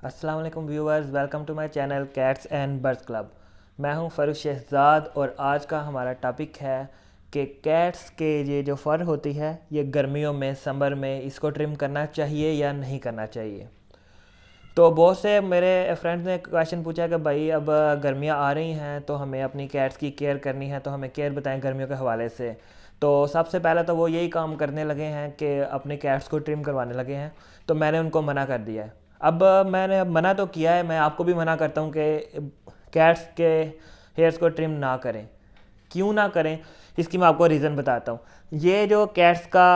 अस्सलाम वालेकुम viewers, welcome to my channel cats and birds club. मैं हूं फ़रूख शहजाद और आज का हमारा टॉपिक है कि कैट्स के ये जो फ़र होती है ये गर्मियों में, समर में इसको ट्रिम करना चाहिए या नहीं करना चाहिए। तो बहुत से मेरे फ्रेंड्स ने क्वेश्चन पूछा कि भाई अब गर्मियाँ आ रही हैं तो हमें अपनी कैट्स की केयर करनी है, तो हमें केयर बताएं गर्मियों के हवाले से। तो सबसे पहले तो वो यही काम करने लगे हैं कि अपने कैट्स को ट्रिम करवाने लगे हैं। तो मैंने उनको मना कर दिया है। अब मैंने मना तो किया है, मैं आपको भी मना करता हूँ कि कैट्स के हेयर्स को ट्रिम ना करें। क्यों ना करें, इसकी मैं आपको रीज़न बताता हूँ। ये जो कैट्स का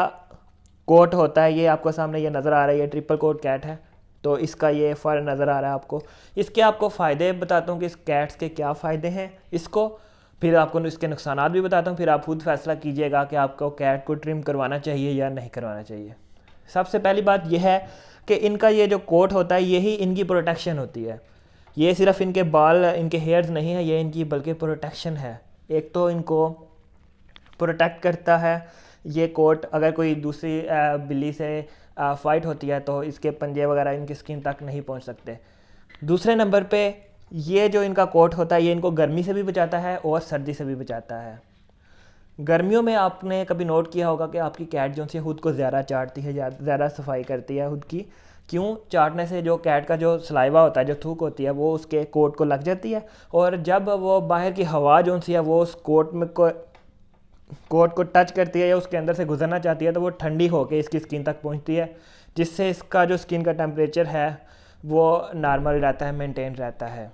कोट होता है, ये आपको सामने ये नज़र आ रहा है, ये ट्रिपल कोट कैट है। तो इसका ये फ़र नज़र आ रहा है आपको। इसके आपको फ़ायदे बताता हूँ कि इस कैट्स के क्या फ़ायदे हैं इसको, फिर आपको इसके नुकसानात भी बताता हूँ, फिर आप खुद फैसला कीजिएगा कि आपको कैट को ट्रिम करवाना चाहिए या नहीं करवाना चाहिए। सबसे पहली बात यह है कि इनका ये जो कोट होता है यही इनकी प्रोटेक्शन होती है। ये सिर्फ इनके बाल, इनके हेयर्स नहीं है, ये इनकी बल्कि प्रोटेक्शन है। एक तो इनको प्रोटेक्ट करता है ये कोट, अगर कोई दूसरी बिल्ली से फाइट होती है तो इसके पंजे वगैरह इनकी स्किन तक नहीं पहुंच सकते। दूसरे नंबर पे ये जो इनका कोट होता है ये इनको गर्मी से भी बचाता है और सर्दी से भी बचाता है। गर्मियों में आपने कभी नोट किया होगा कि आपकी कैट जो सी खुद को ज़्यादा चाटती है, ज़्यादा सफाई करती है खुद की। क्यों? चाटने से जो कैट का जो सलाइवा होता है, जो थूक होती है, वो उसके कोट को लग जाती है। और जब वो बाहर की हवा जो सी है वो उस कोट को टच करती है या उसके अंदर से गुजरना चाहती है तो वो ठंडी होकर इसकी स्किन तक पहुंचती है, जिससे इसका जो स्किन का टेम्परेचर है वो नॉर्मल रहता है, मेंटेन रहता है।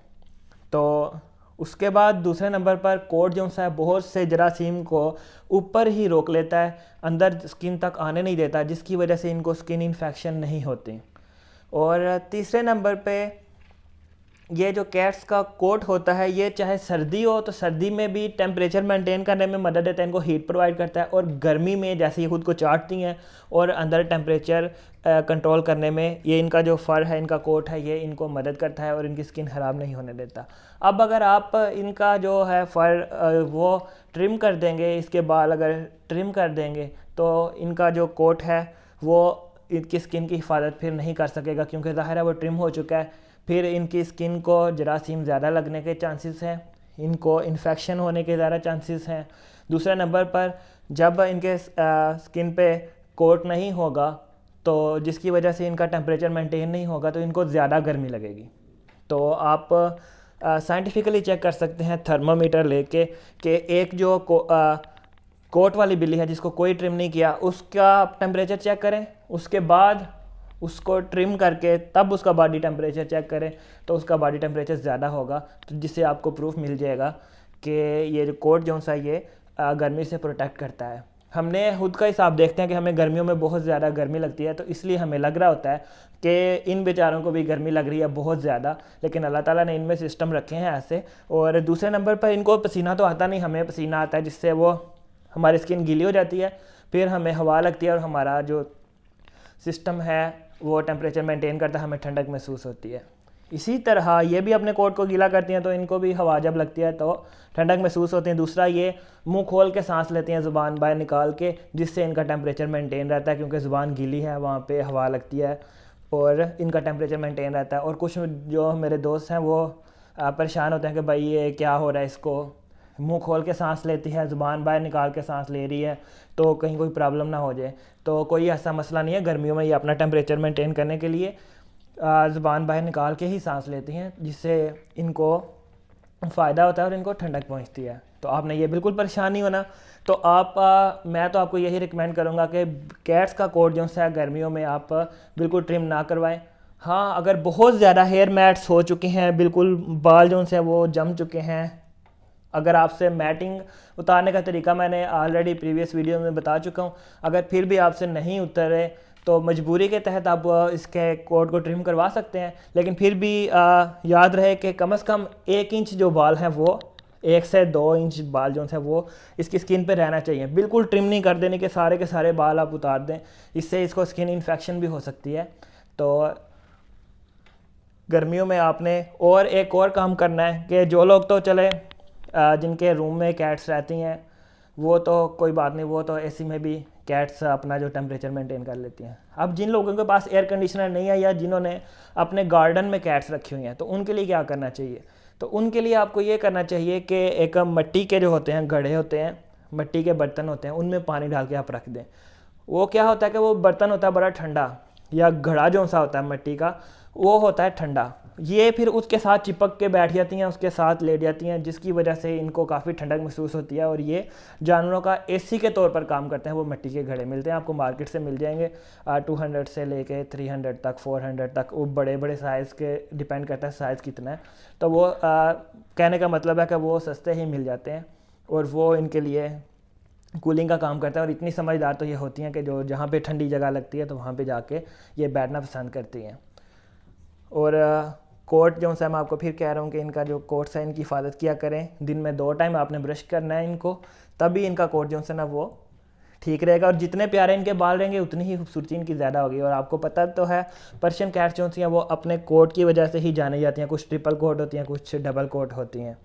तो उसके बाद दूसरे नंबर पर कोट जो सा है बहुत से जरासीम को ऊपर ही रोक लेता है, अंदर स्किन तक आने नहीं देता, जिसकी वजह से इनको स्किन इन्फेक्शन नहीं होती। और तीसरे नंबर पे ये जो कैट्स का कोट होता है ये चाहे सर्दी हो तो सर्दी में भी टेम्परेचर मेंटेन करने में मदद देता है, इनको हीट प्रोवाइड करता है। और गर्मी में जैसे ये खुद को चाटती हैं और अंदर टेम्परेचर कंट्रोल करने में ये इनका जो फ़र है, इनका कोट है, ये इनको मदद करता है और इनकी स्किन ख़राब नहीं होने देता। अब अगर आप इनका जो है फ़र वो ट्रिम कर देंगे, इसके बाल अगर ट्रिम कर देंगे तो इनका जो कोट है वो इनकी स्किन की हिफाजत फिर नहीं कर सकेगा, क्योंकि ज़ाहिर है वो ट्रिम हो चुका है। फिर इनकी स्किन को जरासीम ज़्यादा लगने के चांसेस हैं, इनको इन्फेक्शन होने के ज़्यादा चांसेस हैं। दूसरे नंबर पर जब इनके स्किन पे कोट नहीं होगा तो जिसकी वजह से इनका टेम्परेचर मेंटेन नहीं होगा तो इनको ज़्यादा गर्मी लगेगी। तो आप साइंटिफिकली चेक कर सकते हैं थर्मामीटर लेके कि एक जो कोट वाली बिल्ली है जिसको कोई ट्रिम नहीं किया उसका टेम्परेचर चेक करें, उसके बाद उसको ट्रिम करके तब उसका बॉडी टेम्परेचर चेक करें तो उसका बॉडी टेम्परेचर ज़्यादा होगा, तो जिससे आपको प्रूफ मिल जाएगा कि ये जो कोट जो सा ये गर्मी से प्रोटेक्ट करता है। हमने खुद का हिसाब देखते हैं कि हमें गर्मियों में बहुत ज़्यादा गर्मी लगती है, तो इसलिए हमें लग रहा होता है कि इन बेचारों को भी गर्मी लग रही है बहुत ज़्यादा, लेकिन अल्लाह ताला ने इनमें सिस्टम रखे हैं ऐसे। और दूसरे नंबर पर इनको पसीना तो आता नहीं, हमें पसीना आता है, जिससे वो हमारी स्किन गीली हो जाती है, फिर हमें हवा लगती है और हमारा जो सिस्टम है वो टेम्परेचर मेंटेन करता है, हमें ठंडक महसूस होती है। इसी तरह ये भी अपने कोट को गीला करती हैं तो इनको भी हवा जब लगती है तो ठंडक महसूस होती है। दूसरा, ये मुंह खोल के सांस लेती हैं ज़ुबान बाहर निकाल के, जिससे इनका टेम्परेचर मेंटेन रहता है, क्योंकि ज़ुबान गीली है, वहाँ पे हवा लगती है और इनका टेम्परेचर मेंटेन रहता है। और कुछ जो मेरे दोस्त हैं वो परेशान होते हैं कि भाई ये क्या हो रहा है, इसको मुंह खोल के सांस लेती है, ज़ुबान बाहर निकाल के सांस ले रही है, तो कहीं कोई प्रॉब्लम ना हो जाए। तो कोई ऐसा मसला नहीं है, गर्मियों में ये अपना टेम्परेचर मेंटेन करने के लिए ज़ुबान बाहर निकाल के ही सांस लेती हैं, जिससे इनको फ़ायदा होता है और इनको ठंडक पहुंचती है। तो आपने ये बिल्कुल परेशान नहीं होना। तो मैं तो आपको यही रिकमेंड करूँगा कि कैट्स का कोट जो है गर्मियों में आप बिल्कुल ट्रिम ना करवाएं। हाँ, अगर बहुत ज़्यादा हेयर मैट्स हो चुके हैं, बिल्कुल बाल जो है वो जम चुके हैं, अगर आपसे मैटिंग उतारने का तरीका मैंने ऑलरेडी प्रीवियस वीडियो में बता चुका हूँ, अगर फिर भी आपसे नहीं उतरे तो मजबूरी के तहत आप इसके कोट को ट्रिम करवा सकते हैं। लेकिन फिर भी याद रहे कि कम से कम 1 इंच जो बाल हैं वो 1 से 2 इंच बाल जो है वो इसकी स्किन पे रहना चाहिए। बिल्कुल ट्रिम नहीं कर देने के सारे बाल आप उतार दें, इससे इसको स्किन इन्फेक्शन भी हो सकती है। तो गर्मियों में आपने और एक और काम करना है कि जो लोग तो चले जिनके रूम में कैट्स रहती हैं वो तो कोई बात नहीं, वो तो एसी में भी कैट्स अपना जो टेम्परेचर मेंटेन कर लेती हैं। अब जिन लोगों के पास एयर कंडीशनर नहीं है या जिन्होंने अपने गार्डन में कैट्स रखी हुई हैं, तो उनके लिए क्या करना चाहिए? तो उनके लिए आपको ये करना चाहिए कि एक मिट्टी के जो होते हैं घड़े होते हैं, मिट्टी के बर्तन होते हैं, उनमें पानी डाल के आप रख दें। वो क्या होता है कि वो बर्तन होता है बड़ा ठंडा, या घड़ा जो सा होता है मिट्टी का, वो होता है ठंडा। ये फिर उसके साथ चिपक के बैठ जाती हैं, उसके साथ लेट जाती हैं, जिसकी वजह से इनको काफ़ी ठंडक महसूस होती है और ये जानवरों का एसी के तौर पर काम करते हैं। वो मिट्टी के घड़े मिलते हैं, आपको मार्केट से मिल जाएंगे 200 से लेके 300 तक, 400 तक। वो बड़े बड़े साइज़ के डिपेंड करता है साइज़ कितना है। तो वो कहने का मतलब है कि वो सस्ते ही मिल जाते हैं और वो इनके लिए कूलिंग का काम करता है। और इतनी समझदार तो ये होती हैं कि जो जहाँ पे ठंडी जगह लगती है तो वहाँ पे जाके ये बैठना पसंद करती हैं। और कोट जो है मैं आपको फिर कह रहा हूँ कि इनका जो कोट्स है इनकी हिफाजत किया करें। दिन में 2 टाइम आपने ब्रश करना है इनको, तभी इनका कोट जो है ना वो ठीक रहेगा। और जितने प्यारे इनके बाल रहेंगे उतनी ही खूबसूरती इनकी ज़्यादा होगी। और आपको पता तो है पर्शियन कैट्स जो हैं वो अपने कोट की वजह से ही जानी जाती हैं। कुछ ट्रिपल कोट होती हैं, कुछ डबल कोट होती हैं।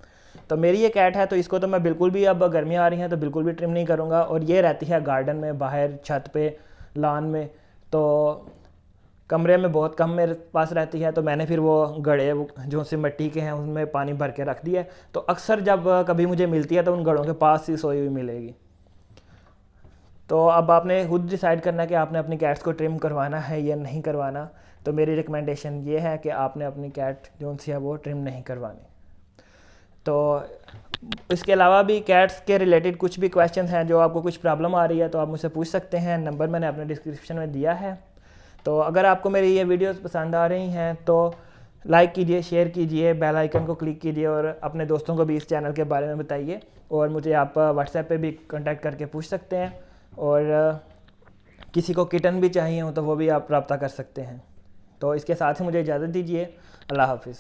तो मेरी ये कैट है, तो इसको तो मैं बिल्कुल भी, अब गर्मियाँ आ रही हैं तो बिल्कुल भी ट्रिम नहीं करूँगा। और ये रहती है गार्डन में, बाहर छत पे, लॉन में, तो कमरे में बहुत कम मेरे पास रहती है। तो मैंने फिर वो घड़े जो से मिट्टी के हैं उनमें पानी भर के रख दिया है। तो अक्सर जब कभी मुझे मिलती है तो उन घड़ों के पास ही सोई हुई मिलेगी। तो अब आपने खुद डिसाइड करना है कि आपने अपनी कैट्स को ट्रिम करवाना है या नहीं करवाना। तो मेरी रिकमेंडेशन ये है कि आपने अपनी कैट जो सी है वो ट्रिम नहीं करवानी। तो इसके अलावा भी कैट्स के रिलेटेड कुछ भी क्वेश्चन हैं, जो आपको कुछ प्रॉब्लम आ रही है तो आप मुझसे पूछ सकते हैं। नंबर मैंने अपने डिस्क्रिप्शन में दिया है। तो अगर आपको मेरी ये वीडियोस पसंद आ रही हैं तो लाइक कीजिए, शेयर कीजिए, बेल आइकन को क्लिक कीजिए और अपने दोस्तों को भी इस चैनल के बारे में बताइए। और मुझे आप व्हाट्सएप पे भी कांटेक्ट करके पूछ सकते हैं। और किसी को किटन भी चाहिए हो तो वो भी आप रब्ता कर सकते हैं। तो इसके साथ ही मुझे इजाज़त दीजिए। अल्लाह हाफिज़।